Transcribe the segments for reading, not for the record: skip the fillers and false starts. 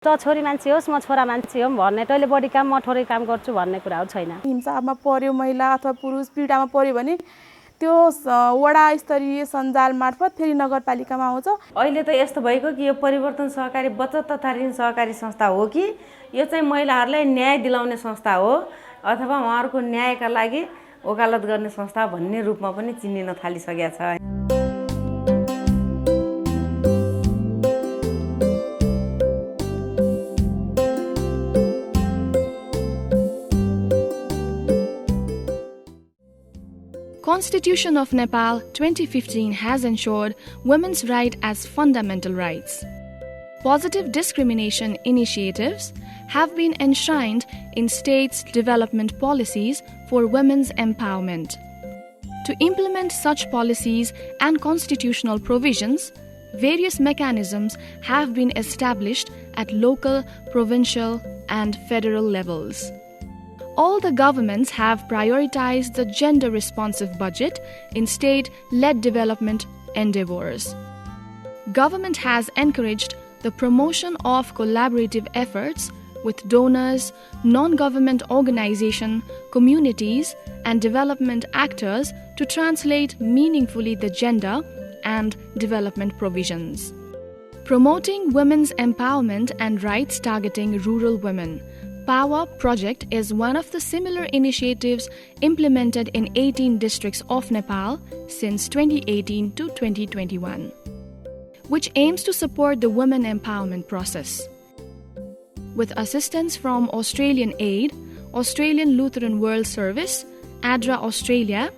त छोरी मान्छे होस् म छोरा मान्छे हो भन्ने तैँले बढी काम म थोरै काम गर्छु भन्ने कुराहरू छैन। हिंसामा पर्यो महिला अथवा पुरुष पीडामा पर्यो भने त्यो वडा स्तरीय सञ्जाल मार्फत फेरि नगरपालिकामा आउँछ। अहिले त यस्तो भएको कि यो परिवर्तन सहकारी बचत तथा ऋण सहकारी संस्था हो कि यो चाहिँ महिलाहरूलाई न्याय दिलाउने संस्था हो अथवा उहाँहरूको न्यायका लागि वकालत गर्ने संस्था भन्ने रूपमा पनि चिनिन थालिसकेको छ। Constitution of Nepal 2015 has ensured women's right as fundamental rights. Positive discrimination initiatives have been enshrined in states' development policies for women's empowerment. To implement such policies and constitutional provisions, various mechanisms have been established at local, provincial, and federal levels. All the governments have prioritized the gender-responsive budget in state-led development endeavors. Government has encouraged the promotion of collaborative efforts with donors, non-government organizations, communities, and development actors to translate meaningfully the gender and development provisions. Promoting women's empowerment and rights targeting rural women. POWER project is one of the similar initiatives implemented in 18 districts of Nepal since 2018 to 2021, which aims to support the women empowerment process. With assistance from Australian Aid, Australian Lutheran World Service, ADRA Australia,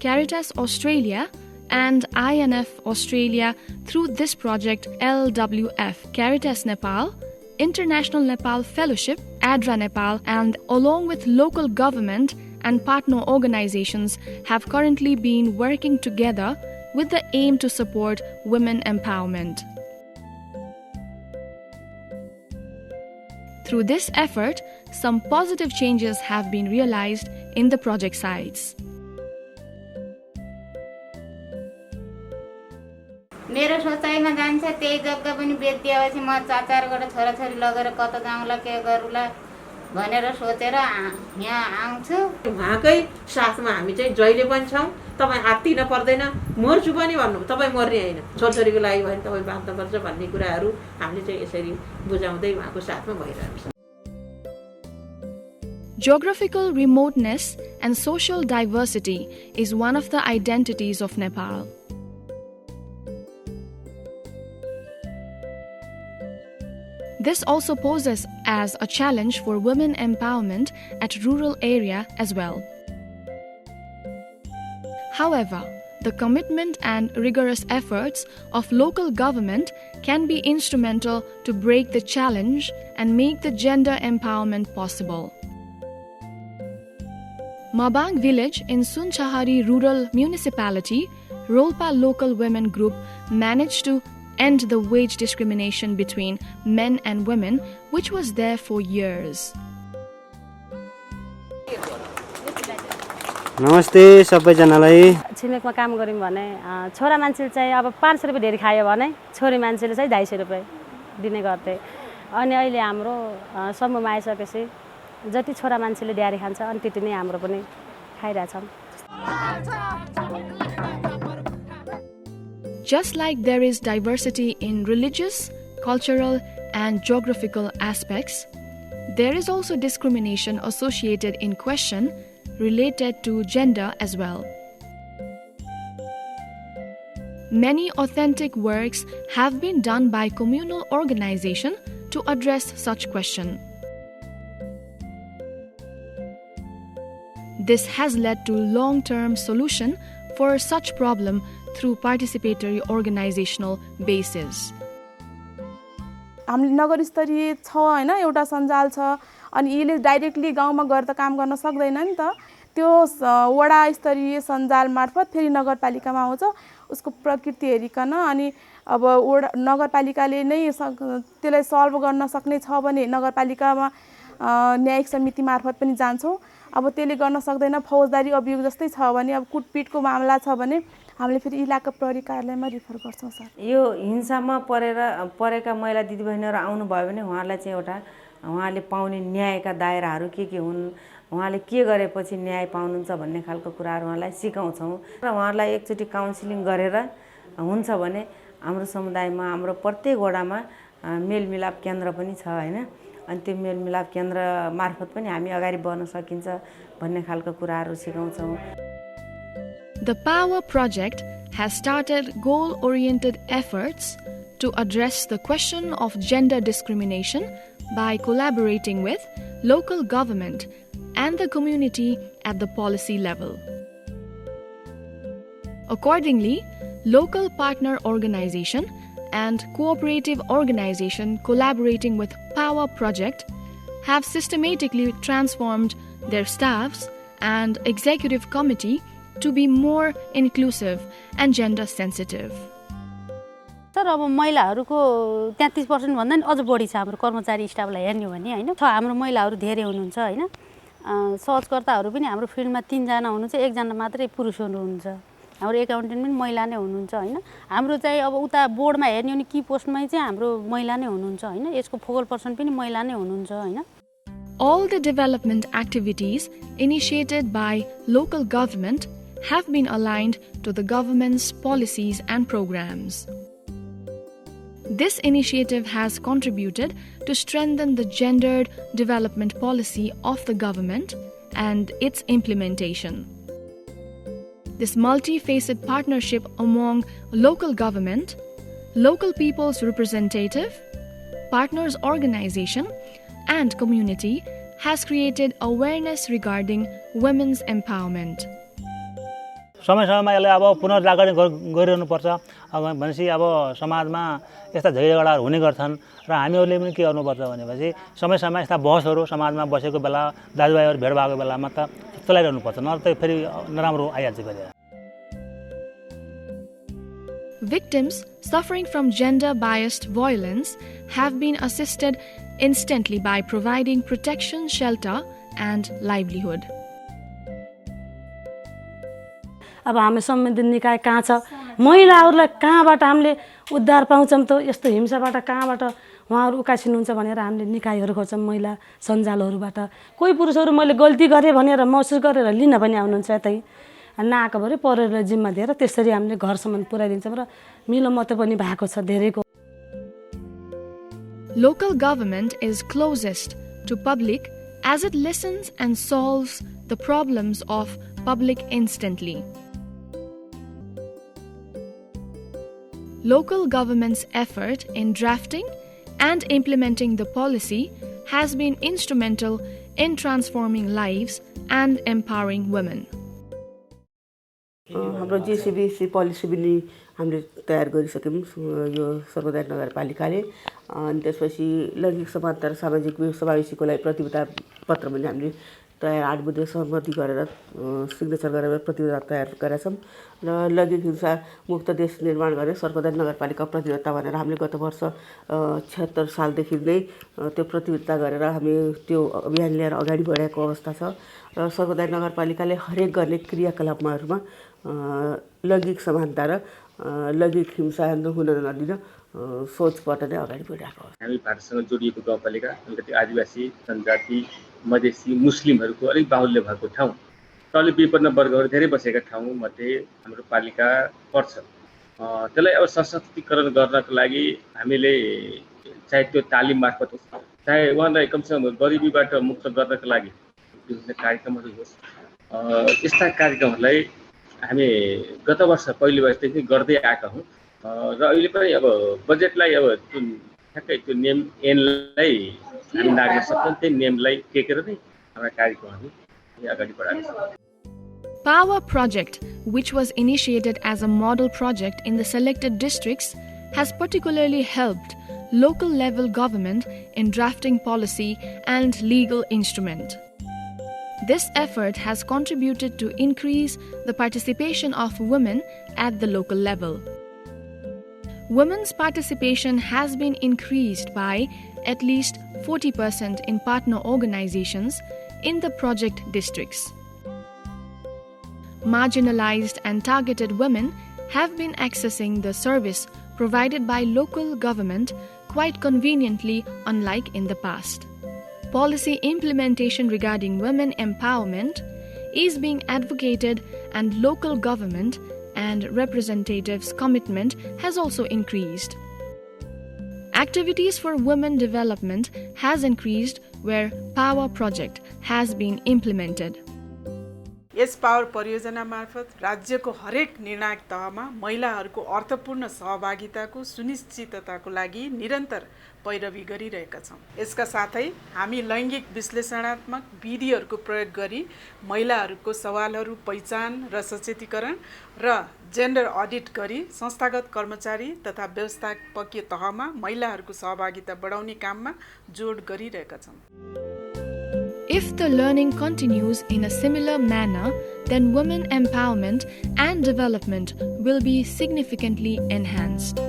Caritas Australia, and INF Australia through this project LWF Caritas Nepal, International Nepal Fellowship, ADRA Nepal, and along with local government and partner organizations have currently been working together with the aim to support women empowerment. Through this effort, some positive changes have been realized in the project sites. मेरो सोचाइमा जान्छ त्यही जग्गा पनि बेचिएपछि म चारवटा छोराछोरी लगेर कता जाउँला के गरौँला भनेर सोचेर यहाँ आउँछु। उहाँकै साथमा हामी चाहिँ जहिले पनि छौँ। तपाईँ आत्तिन पर्दैन, मर्छु पनि भन्नु, तपाईँ मर्ने होइन, छोरछोरीको लागि भने तपाईँ बाँच्नुपर्छ भन्ने कुराहरू हामीले चाहिँ यसरी बुझाउँदै उहाँको साथमा भइरहेको छ। Geographical remoteness and social diversity is one of the identities of Nepal. This also poses as a challenge for women empowerment at rural area as well. However, the commitment and rigorous efforts of local government can be instrumental to break the challenge and make the gender empowerment possible. Mabang village in Sunchahari rural municipality, Rolpa local women group managed to end the wage discrimination between men and women, which was there for years. नमस्ते सबैजनालाई। छिमेकमा काम गर्यौँ भने छोरा मान्छेले चाहिँ अब 500 रुपैयाँ ढेरी खायो भने छोरी मान्छेले चाहिँ 250 रुपैयाँ दिने गर्थे। अनि अहिले हाम्रो समूहमा आइसकेपछि जति छोरा मान्छेले ड्यारी खान्छ अनि त्यति नै हाम्रो पनि खाइरहेछौँ। Just like there is diversity in religious, cultural, and geographical aspects, there is also discrimination associated in question related to gender as well. Many authentic works have been done by communal organization to address such question. This has led to long-term solution for such problem through participatory organizational basis. हामीले नगर स्तरीय छ हैन एउटा सञ्जाल छ अनि यसले directly गाउँमा गएर त काम गर्न सक्दैन नि त। त्यो वडा स्तरीय सञ्जाल मार्फत फेरि नगरपालिकामा आउँछ। उसको प्रकृति हेरिकन अनि अब वडा नगरपालिकाले नै त्यसलाई सल्भ गर्न सक्ने छ भने नगरपालिकामा न्यायिक समिति मार्फत पनि जान्छौँ। अब त्यसले गर्न सक्दैन फौजदारी अभियोग जस्तै छ भने अब कुटपिटको मामला छ भने हामीले फेरि इलाका प्रहरी कार्यालयमा रिफर गर्छौँ सर। यो हिंसामा परेका महिला दिदीबहिनीहरू आउनुभयो भने उहाँलाई चाहिँ उहाँले पाउने न्यायका दायराहरू के हुन्, उहाँले के गरेपछि न्याय पाउनुहुन्छ भन्ने खालको कुराहरू उहाँलाई सिकाउँछौँ र उहाँहरूलाई एकचोटि काउन्सिलिङ गरेर हुन्छ भने हाम्रो समुदायमा हाम्रो प्रत्येक वडामा मेलमिलाप केन्द्र पनि छ होइन, अनि त्यो मेलमिलाप केन्द्र मार्फत पनि हामी अगाडि बढ्न सकिन्छ भन्ने खालको कुराहरू सिकाउँछौँ। The Power Project has started goal-oriented efforts to address the question of gender discrimination by collaborating with local government and the community at the policy level. Accordingly, local partner organization and cooperative organization collaborating with Power Project have systematically transformed their staffs and executive committee to be more inclusive and gender sensitive. Sir अब महिलाहरूको 33% भन्दा नि अझ बढी छ हाम्रो कर्मचारी स्टाफलाई हेर्ने हो भने हैन। हाम्रो महिलाहरू धेरै हुनुहुन्छ हैन। सर्चकर्ताहरू पनि हाम्रो फिल्डमा 3 जना हुनुहुन्छ, 1 जना मात्रै पुरुष हुनुहुन्छ। हाम्रो एकाउन्टेन्ट पनि महिला नै हुनुहुन्छ हैन। हाम्रो चाहिँ अब उता बोर्डमा हेर्ने हो भने की पोस्टमै चाहिँ हाम्रो महिला नै हुनुहुन्छ हैन। यसको फोकल पर्सन पनि महिला नै हुनुहुन्छ हैन। All the development activities initiated by local government have been aligned to the government's policies and programs. This initiative has contributed to strengthen the gendered development policy of the government and its implementation. This multi-faceted partnership among local government, local people's representative, partners organization, and community has created awareness regarding women's empowerment. समय समयमा यसलाई अब पुनर्जागरण गरिरहनुपर्छ। अब भनेपछि अब समाजमा यस्ता झगडाहरू हुने गर्छन् र हामीहरूले पनि के गर्नुपर्छ भनेपछि समय समयमा यस्ता बहसहरू समाजमा बसेको बेला दाजुभाइहरू भेट भएको बेलामा त चलाइरहनुपर्छ, नत्र त फेरि नराम्रो आइहाल्छ फेरि। Victims suffering from gender-biased violence have been assisted instantly by providing protection, shelter, and livelihood. अब हामी संवैधानिक निकाय कहाँ छ, महिलाहरूलाई कहाँबाट हामीले उद्धार पाउँछौँ त, यस्तो हिंसाबाट कहाँबाट उहाँहरू उकासिनुहुन्छ भनेर हामीले निकायहरू खोज्छौँ, महिला सञ्जालहरूबाट। कोही पुरुषहरू मैले गल्ती गरेँ भनेर महसुस गरेर लिन पनि आउनुहुन्छ, यतै नआएको भरे परेर जिम्मा दिएर त्यसरी हामीले घरसम्म पुर्याइदिन्छौँ र मिलोमतो पनि भएको छ धेरैको। Local government is closest to public as it listens and solves the problems of public instantly. Local government's effort in drafting and implementing the policy has been instrumental in transforming lives and empowering women. हाम्रो जेसीबीसी policy पनि हामीले तयार गरिसक्यौँ यो सर्वोदय नगरपालिकाले। अनि त्यसपछि लैङ्गिक समानता र सामाजिक समावेशीको लागि प्रतिबद्धता पत्र पनि हामीले तयार 8 बुँदे सहमति गरेर सिग्नेचर गरेर प्रतिबद्धता तयार गरेका छौँ र लैङ्गिक हिंसा मुक्त देश निर्माण गर्ने सर्वोदय नगरपालिका प्रतिबद्धता भनेर हामीले गत वर्ष 76 सालदेखि नै त्यो प्रतिबद्धता गरेर हामी त्यो अभियान लिएर अगाडि बढेको अवस्था छ र सर्वोदय नगरपालिकाले हरेक गर्ने क्रियाकलापमा लैङ्गिक समानता र लैङ्गिक हिंसा हुन नदिन सोचबाट नै अगाडि बढिरहेको छ। हामी भारतसँग जोडिएको गाउँपालिका अलिकति आदिवासी जनजाति मधेसी मुस्लिमहरूको अलिक बाहुल्य भएको ठाउँ र अलिक विपन्न वर्गहरू धेरै बसेका ठाउँ मध्ये हाम्रो पालिका पर्छ। त्यसलाई अब सशक्तिकरण गर्नको लागि हामीले चाहे त्यो तालिम मार्फत होस् चाहे उहाँलाई कमसेकम गरिबीबाट मुक्त गर्नको लागि विभिन्न कार्यक्रमहरू होस्, यस्ता कार्यक्रमहरूलाई हामी गत वर्ष पहिलो वर्षदेखि गर्दै आएका हौँ र अहिले पनि अब बजेटलाई अब ठ्याक्कै त्यो नेम एनलाई हामी नाग्न सक्छौँ, त्यही नेमलाई टेकेर नै हाम्रा कार्यक्रमहरू अगाडि बढाएका छौँ। Power Project, which was initiated as a model project in the selected districts, has particularly helped local level government in drafting policy and legal instrument. This effort has contributed to increase the participation of women at the local level. Women's participation has been increased by at least 40% in partner organizations in the project districts. Marginalized and targeted women have been accessing the service provided by local government quite conveniently, unlike in the past. Policy implementation regarding women empowerment is being advocated, and local government and representatives' commitment has also increased. Activities for women development has increased where Power Project has been implemented. Yes power परियोजना मार्फत राज्यको हरेक निर्णायक तहमा महिलाहरूको अर्थपूर्ण सहभागिताको सुनिश्चितताको लागि निरन्तर पैरवी गरिरहेका छौँ। यसका साथै हामी लैङ्गिक विश्लेषणात्मक विधिहरूको प्रयोग गरी महिलाहरूको सवालहरू पहिचान र सचेतीकरण र जेन्डर अडिट गरी संस्थागत कर्मचारी तथा व्यवस्थापकीय तहमा महिलाहरूको सहभागिता बढाउने काममा जोड गरिरहेका छौँ। If the learning continues in a similar manner, then women empowerment and development will be significantly enhanced.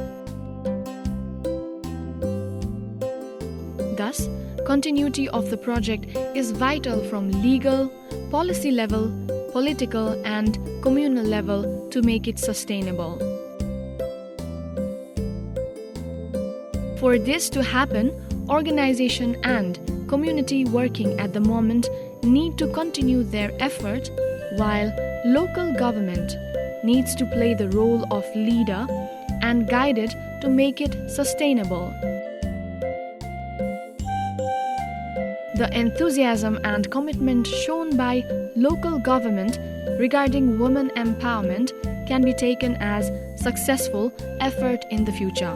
Thus, continuity of the project is vital from legal, policy level, political, and communal level to make it sustainable. For this to happen, organization and community working at the moment need to continue their effort, while local government needs to play the role of leader and guide it to make it sustainable. The enthusiasm and commitment shown by local government regarding women empowerment can be taken as successful effort in the future.